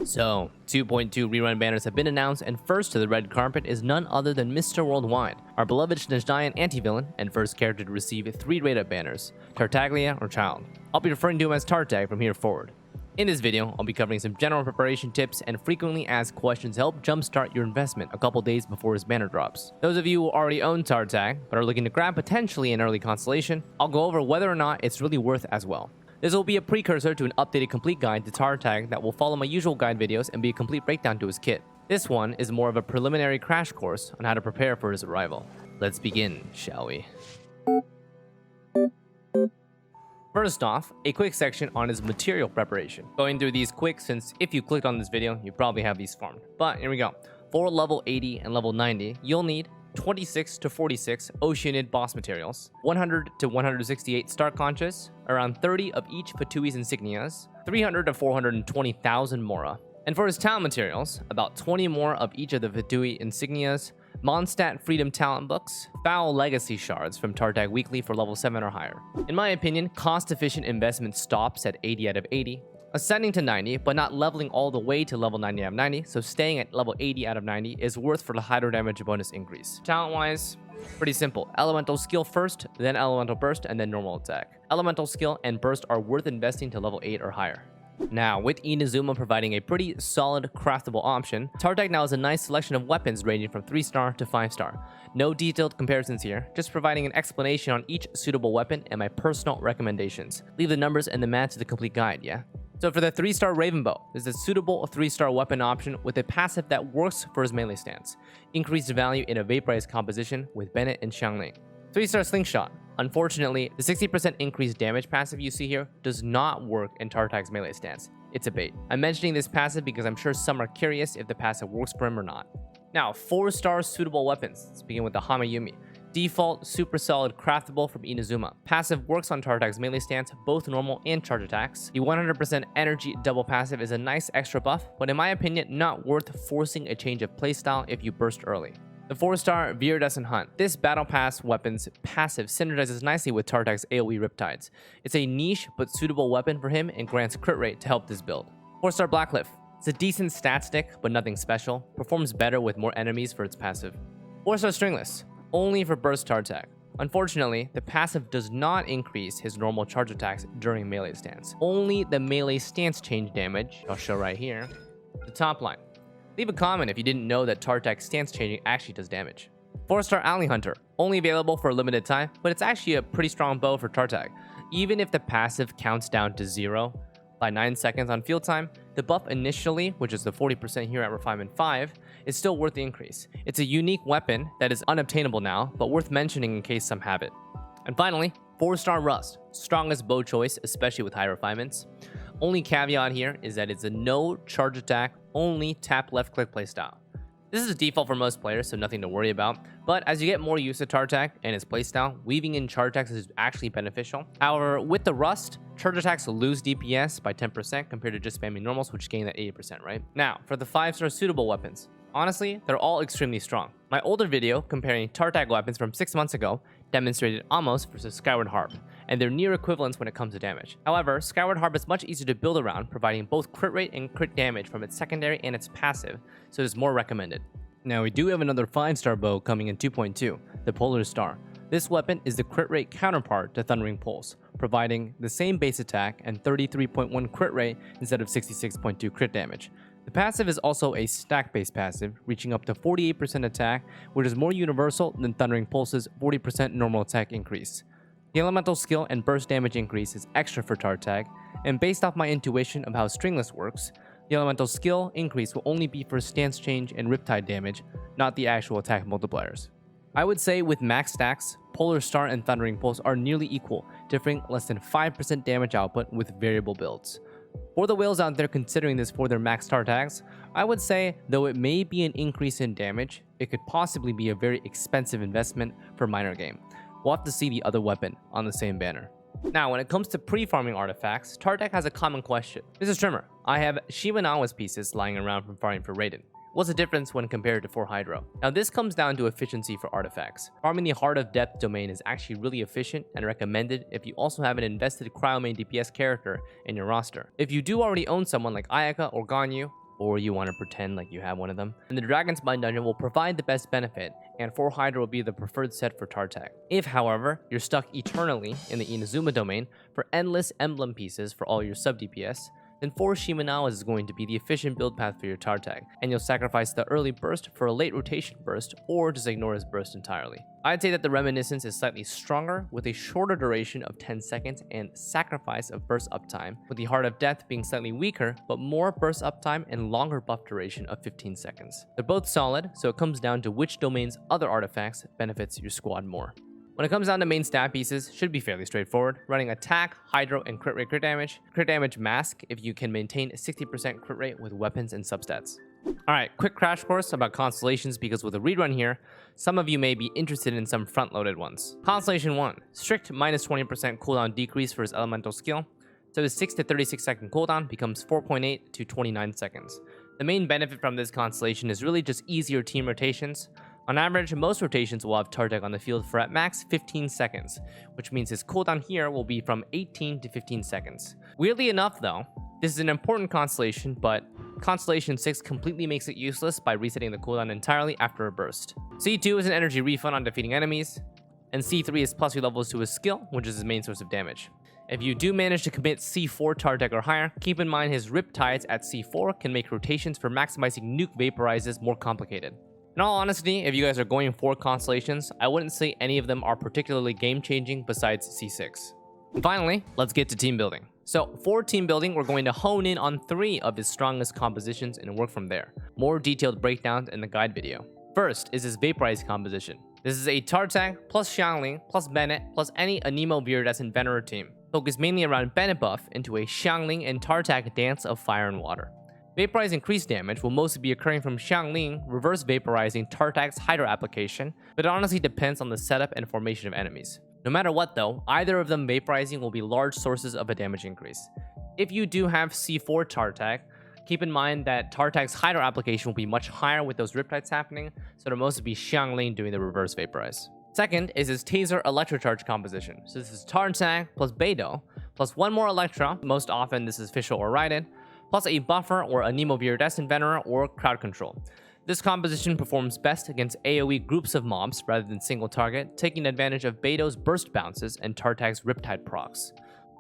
So, 2.2 rerun banners have been announced, and first to the red carpet is none other than Mr. Worldwide, our beloved giant anti-villain and first character to receive 3 rated banners, Tartaglia or Childe. I'll be referring to him as Tartag from here forward. In this video, I'll be covering some general preparation tips and frequently asked questions to help jumpstart your investment a couple days before his banner drops. Those of you who already own Tartag, but are looking to grab potentially an early constellation, I'll go over whether or not it's really worth as well. This will be a precursor to an updated complete guide to Tartag that will follow my usual guide videos and be a complete breakdown to his kit. This one is more of a preliminary crash course on how to prepare for his arrival. Let's begin, shall we? First off, a quick section on his material preparation. Going through these quick since if you clicked on this video, you probably have these farmed. But here we go. For level 80 and level 90, you'll need 26 to 46 Oceanid boss materials, 100 to 168 Star Conchas, around 30 of each Fatui's insignias, 300 to 420,000 Mora. And for his talent materials, about 20 more of each of the Fatui insignias, Mondstadt Freedom Talent Books, Foul Legacy Shards from Tartag Weekly for level 7 or higher. In my opinion, cost-efficient investment stops at 80 out of 80, ascending to 90, but not leveling all the way to level 90 out of 90, so staying at level 80 out of 90 is worth for the hydro damage bonus increase. Talent-wise, pretty simple. Elemental skill first, then elemental burst, and then normal attack. Elemental skill and burst are worth investing to level 8 or higher. Now, with Inazuma providing a pretty solid craftable option, Tartag now has a nice selection of weapons ranging from 3-star to 5-star. No detailed comparisons here, just providing an explanation on each suitable weapon and my personal recommendations. Leave the numbers and the math to the complete guide, yeah? So for the 3-star Raven Bow, this is a suitable 3-star weapon option with a passive that works for his melee stance. Increased value in a vaporized composition with Bennett and Xiangling. 3-star Slingshot. Unfortunately, the 60% increased damage passive you see here does not work in Tartag's melee stance. It's a bait. I'm mentioning this passive because I'm sure some are curious if the passive works for him or not. Now, 4-star suitable weapons. Let's begin with the Hamayumi. Default, super solid, craftable from Inazuma. Passive works on Tartag's melee stance, both normal and charge attacks. The 100% energy double passive is a nice extra buff, but in my opinion, not worth forcing a change of playstyle if you burst early. The 4-star Viridescent Hunt. This Battle Pass weapon's passive synergizes nicely with Tartag's AoE Riptides. It's a niche but suitable weapon for him and grants crit rate to help this build. 4-star Blackcliff. It's a decent stat stick, but nothing special. Performs better with more enemies for its passive. 4-star Stringless. Only for burst Tartag. Unfortunately, the passive does not increase his normal charge attacks during melee stance. Only the melee stance change damage, I'll show right here. The top line. Leave a comment if you didn't know that Tartag's stance changing actually does damage. 4-star Alley Hunter. Only available for a limited time, but it's actually a pretty strong bow for Tartag. Even if the passive counts down to 0 by 9 seconds on field time, the buff initially, which is the 40% here at Refinement 5, is still worth the increase. It's a unique weapon that is unobtainable now, but worth mentioning in case some have it. And finally, 4-star Rust. Strongest bow choice, especially with high refinements. Only caveat here is that it's a no charge attack, only tap left click playstyle. This is a default for most players, so nothing to worry about, but as you get more used to Tartag and its playstyle, weaving in charge attacks is actually beneficial. However, with the Rust, charge attacks lose DPS by 10% compared to just spamming normals, which gain that 80%, right? Now, for the 5-star suitable weapons. Honestly, they're all extremely strong. My older video comparing Tartag weapons from 6 months ago demonstrated Amos versus Skyward Harp, and they're near equivalents when it comes to damage. However, Skyward Harp is much easier to build around, providing both crit rate and crit damage from its secondary and its passive, so it is more recommended. Now, we do have another 5-star bow coming in 2.2, the Polar Star. This weapon is the crit rate counterpart to Thundering Pulse, providing the same base attack and 33.1 crit rate instead of 66.2 crit damage. The passive is also a stack-based passive, reaching up to 48% attack, which is more universal than Thundering Pulse's 40% normal attack increase. The elemental skill and burst damage increase is extra for Tartag, and based off my intuition of how Stringless works, the elemental skill increase will only be for stance change and Riptide damage, not the actual attack multipliers. I would say with max stacks, Polar Star and Thundering Pulse are nearly equal, differing less than 5% damage output with variable builds. For the whales out there considering this for their max Tartags, I would say, though it may be an increase in damage, it could possibly be a very expensive investment for minor game. We'll have to see the other weapon on the same banner. Now, when it comes to pre-farming artifacts, Tartag has a common question. This is Trimmer. I have Shimanawa's pieces lying around from farming for Raiden. What's the difference when compared to 4 Hydro? Now this comes down to efficiency for artifacts. Farming the Heart of Depth domain is actually really efficient and recommended if you also have an invested cryo main DPS character in your roster. If you do already own someone like Ayaka or Ganyu, or you want to pretend like you have one of them, then the Dragon's Mind Dungeon will provide the best benefit, and 4 Hydra will be the preferred set for Tartag. If, however, you're stuck eternally in the Inazuma domain for endless emblem pieces for all your sub DPS, then 4 Shimenawas is going to be the efficient build path for your Tartag, and you'll sacrifice the early burst for a late rotation burst, or just ignore his burst entirely. I'd say that the Reminiscence is slightly stronger, with a shorter duration of 10 seconds and sacrifice of burst uptime, with the Heart of Death being slightly weaker, but more burst uptime and longer buff duration of 15 seconds. They're both solid, so it comes down to which domain's other artifacts benefits your squad more. When it comes down to main stat pieces, should be fairly straightforward, running attack, hydro, and crit rate crit damage mask if you can maintain a 60% crit rate with weapons and substats. Alright, quick crash course about Constellations, because with a rerun here, some of you may be interested in some front-loaded ones. Constellation 1, strict minus 20% cooldown decrease for his elemental skill, so his 6 to 36 second cooldown becomes 4.8 to 29 seconds. The main benefit from this constellation is really just easier team rotations. On average, most rotations will have Tartag on the field for at max 15 seconds, which means his cooldown here will be from 18 to 15 seconds. Weirdly enough though, this is an important constellation, but Constellation 6 completely makes it useless by resetting the cooldown entirely after a burst. C2 is an energy refund on defeating enemies, and C3 is +3 levels to his skill, which is his main source of damage. If you do manage to commit C4 Tartag or higher, keep in mind his Riptides at C4 can make rotations for maximizing nuke vaporizes more complicated. In all honesty, if you guys are going for Constellations, I wouldn't say any of them are particularly game-changing besides C6. And finally, let's get to team building. So for team building, we're going to hone in on 3 of his strongest compositions and work from there. More detailed breakdowns in the guide video. First is his Vaporize composition. This is a Tartag plus Xiangling plus Bennett plus any Anemo Viridescent Venerer team, focused mainly around Bennett buff into a Xiangling and Tartag dance of fire and water. Vaporize increased damage will mostly be occurring from Xiangling reverse vaporizing Tartag's Hydro application, but it honestly depends on the setup and formation of enemies. No matter what though, either of them vaporizing will be large sources of a damage increase. If you do have C4 Tartag, keep in mind that Tartag's Hydro application will be much higher with those Riptides happening, so it'll mostly be Xiangling doing the reverse vaporize. Second is his Taser Electrocharge composition. So this is Tartag plus Beidou, plus 1 more Electra, most often this is Fischl or Raiden, plus a buffer or Anemo Viridescent Venerer or crowd control. This composition performs best against AoE groups of mobs rather than single target, taking advantage of Beidou's burst bounces and Tartag's Riptide procs.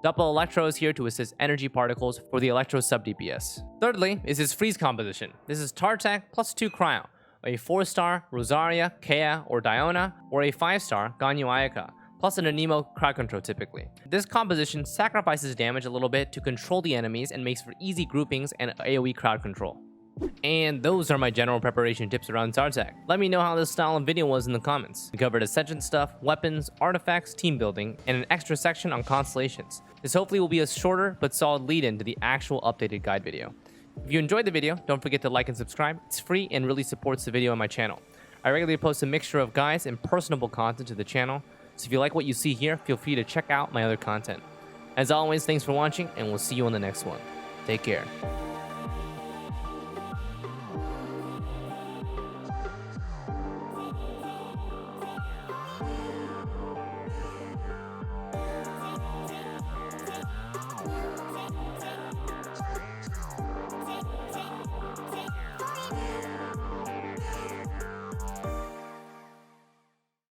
Double Electro is here to assist energy particles for the Electro sub DPS. Thirdly is his Freeze composition. This is Tartag plus 2 Cryo, a 4-star Rosaria, Kea, or Diona, or a 5-star Ganyu Ayaka, plus an Anemo crowd control typically. This composition sacrifices damage a little bit to control the enemies and makes for easy groupings and AoE crowd control. And those are my general preparation tips around Tartag. Let me know how this style of video was in the comments. We covered Ascension stuff, weapons, artifacts, team building, and an extra section on Constellations. This hopefully will be a shorter but solid lead-in to the actual updated guide video. If you enjoyed the video, don't forget to like and subscribe. It's free and really supports the video on my channel. I regularly post a mixture of guides and personable content to the channel, so if you like what you see here, feel free to check out my other content. As always, thanks for watching, and we'll see you on the next one. Take care.